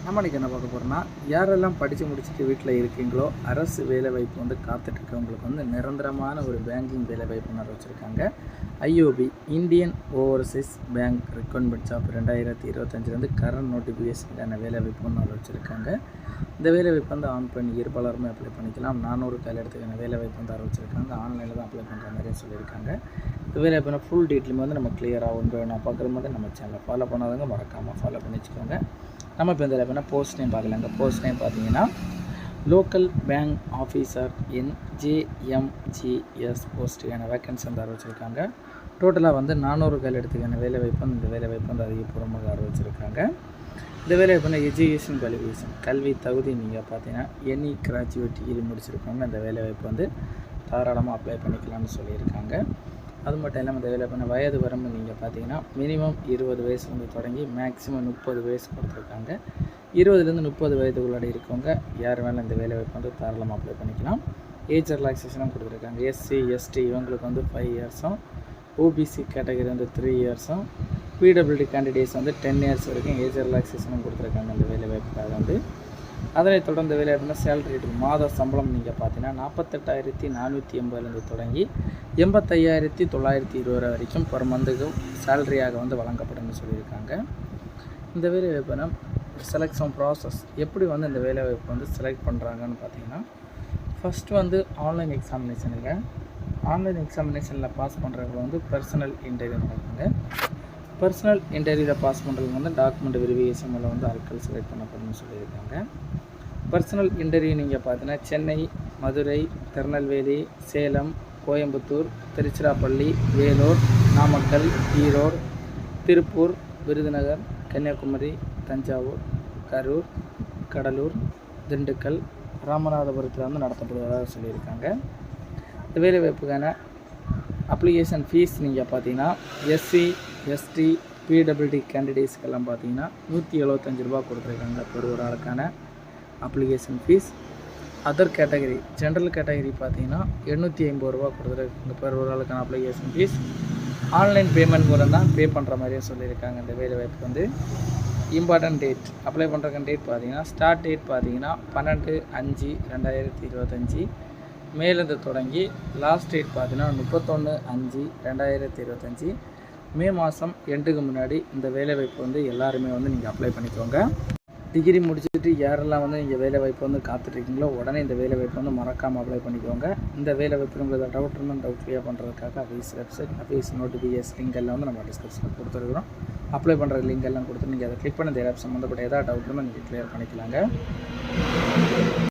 நம்ம இன்றைக்கி என்ன பார்க்க போகிறோம்னா, யாரெல்லாம் படித்து முடிச்சுட்டு வீட்டில் இருக்கீங்களோ, அரசு வேலைவாய்ப்பு வந்து காத்துட்ருக்கவங்களுக்கு வந்து நிரந்தரமான ஒரு பேங்கிங் வேலைவாய்ப்பு வச்சுருக்காங்க. IOB Indian overseas bank recruitment job 2025 current நோட்டிஃபிகேஷனுக்கான வேலைவாய்ப்பு வச்சுருக்காங்க. இந்த வேலைவாய்ப்பு வந்து ஆன் பண்ணி இருப்பாளருமே அப்ளை பண்ணிக்கலாம். 400 காலிடத்துக்கான வேலைவாய்ப்பு வந்து ஆரம்பிச்சிருக்காங்க. ஆன்லைனில் தான் அப்ளை பண்ணுற மாதிரியே சொல்லியிருக்காங்க. இந்த வேலைவாய்ப்பு ஃபுல் டீட்டெயிலும் வந்து நம்ம கிளியராக ஒன்று நான் பார்க்குற மாதிரி நம்ம சேனலை ஃபாலோ பண்ணாதவங்க மறக்காமல் ஃபாலோ பண்ணி வச்சுக்கோங்க. நம்ம இப்போ இந்த எப்படின்னா போஸ்ட் நேம் பார்க்கலாங்க. போஸ்ட் நேம் பார்த்தீங்கன்னா லோக்கல் பேங்க் ஆஃபீஸர் NJMGS போஸ்ட்டுக்கான வேக்கன்சி வந்து அறிவிச்சிருக்காங்க. டோட்டலாக வந்து 400 காலிடத்துக்கான வேலைவாய்ப்பு இந்த வேலைவாய்ப்பு வந்து அதிகபூர்வமாக அறிவிச்சிருக்காங்க. இந்த வேலைவாய்ப்புனா எஜுகேஷன் குவாலிஃபிகேஷன் கல்வி தகுதி நீங்கள் பார்த்தீங்கன்னா எனி கிராஜுவேட் இது முடிச்சிருக்காங்க. இந்த வேலைவாய்ப்பு வந்து தாராளமாக அப்ளை பண்ணிக்கலாம்னு சொல்லியிருக்காங்க. அது மட்டும் இல்லாமல் இந்த வேலைவாய்ப்பு வயது வரம்பு நீங்கள் பார்த்தீங்கன்னா மினிமம் 20 வயசுலேருந்து தொடங்கி மேக்ஸிமம் 30 வயசு கொடுத்துருக்காங்க. 20லேருந்து 30 வயதுக்குள்ளாட இருக்கவங்க யார் வேணாலும் இந்த வேலைவாய்ப்பு வந்து தாராளமாக அப்ளை பண்ணிக்கலாம். ஏஜ் ரிலாக்ஸேஷனும் கொடுத்துருக்காங்க. SC ST இவங்களுக்கு வந்து 5 இயர்ஸும், OBC கேட்டகரி வந்து 3 இயர்ஸும், PWD கேண்டிடேட்ஸ் வந்து 10 இயர்ஸ் வரைக்கும் ஏஜ் ரிலாக்ஸேஷனும் கொடுத்துருக்காங்க இந்த வேலைவாய்ப்புக்காக வந்து. அதனை தொடர்ந்து வேலைவாய்ப்புனா சேலரி மாத சம்பளம் நீங்கள் பார்த்தீங்கன்னா 48,480 தொடங்கி 85,920 வரைக்கும் பர் மந்த்துக்கு சேலரியாக வந்து வழங்கப்படும்னு சொல்லியிருக்காங்க. இந்த வேலைவாய்ப்புனா செலெக்ஷன் ப்ராசஸ் எப்படி வந்து இந்த வேலைவாய்ப்பு வந்து செலக்ட் பண்ணுறாங்கன்னு பார்த்தீங்கன்னா, ஃபஸ்ட்டு வந்து ஆன்லைன் எக்ஸாமினேஷனுங்க. ஆன்லைன் எக்ஸாமினேஷனில் பாஸ் பண்ணுறவங்க வந்து பர்சனல் இன்டர்வியூ நடக்குங்க. பர்சனல் இன்டர்வியூவில் பாஸ் பண்ணுறவங்க வந்து டாக்குமெண்ட் வெரிஃபிகேஷன் மூலம் வந்து ஆட்கள் செலக்ட் பண்ணப்படும்னு சொல்லியிருக்காங்க. பர்சனல் இன்டர்வியூ நீங்கள் பார்த்தீங்கன்னா சென்னை, மதுரை, திருநெல்வேலி, சேலம், கோயம்புத்தூர், திருச்சிராப்பள்ளி, வேலூர், நாமக்கல், ஈரோடு, திருப்பூர், விருதுநகர், கன்னியாகுமரி, தஞ்சாவூர், கரூர், கடலூர், திண்டுக்கல், ராமநாதபுரத்தில் வந்து நடத்தப்படுவதாக சொல்லியிருக்காங்க. இந்த வேலைவாய்ப்புக்கான அப்ளிகேஷன் ஃபீஸ் நீங்கள் பார்த்தீங்கன்னா SC ST PWD கேண்டிடேட்ஸ்க்கெல்லாம் பார்த்தீங்கன்னா ₹175 கொடுத்துருக்காங்க ஒரு ஆளுக்கான application fees. Other category general category பார்த்தீங்கன்னா ₹850 கொடுத்துருக்காங்க ஒரு ஆளுக்கான அப்ளிகேஷன் ஃபீஸ். ஆன்லைன் பேமெண்ட் மூலம் தான் பே பண்ணுற மாதிரியே சொல்லியிருக்காங்க. இந்த வேலைவாய்ப்பு வந்து இம்பார்ட்டன்ட் டேட் அப்ளை பண்ணுறதுக்கு டேட் பார்த்தீங்கன்னா ஸ்டார்ட் டேட் பார்த்தீங்கன்னா 12/5/2025 மேலேருந்து தொடங்கி லாஸ்ட் டேட் பார்த்தீங்கன்னா 31/5/2025 மே மாதம் எண்டுக்கு முன்னாடி இந்த வேலைவாய்ப்பு வந்து எல்லாருமே வந்து நீங்கள் அப்ளை பண்ணிக்கோங்க. டிகிரி முடிச்சுட்டு யாரெல்லாம் வந்து நீங்கள் வேலைவாய்ப்பு வந்து காத்துட்ருக்கீங்களோ உடனே இந்த வேலைவாய்ப்பு வந்து மறக்காமல் அப்ளை பண்ணிக்கோங்க. இந்த வேலைவாய்ப்பு உங்களுக்கு டவுட் இருந்தால் டவுட் ஃப்ரீயாக பண்ணுறதுக்காக அஃபீஸ் வெப்சைட் அஃபீஸ் நோட்டிஃபிகேஷன் லிங்க் எல்லாம் வந்து நம்ம டிஸ்கிரிப்ஷனில் கொடுத்துருக்குறோம். அப்ளை பண்ணுற லிங்க் எல்லாம் கொடுத்து நீங்கள் அதை கிளிக் பண்ணி இந்த சம்மந்தப்பட்ட ஏதாவது டவுட் இருந்தால் நீங்கள் கிளியர் பண்ணிக்கலாங்க.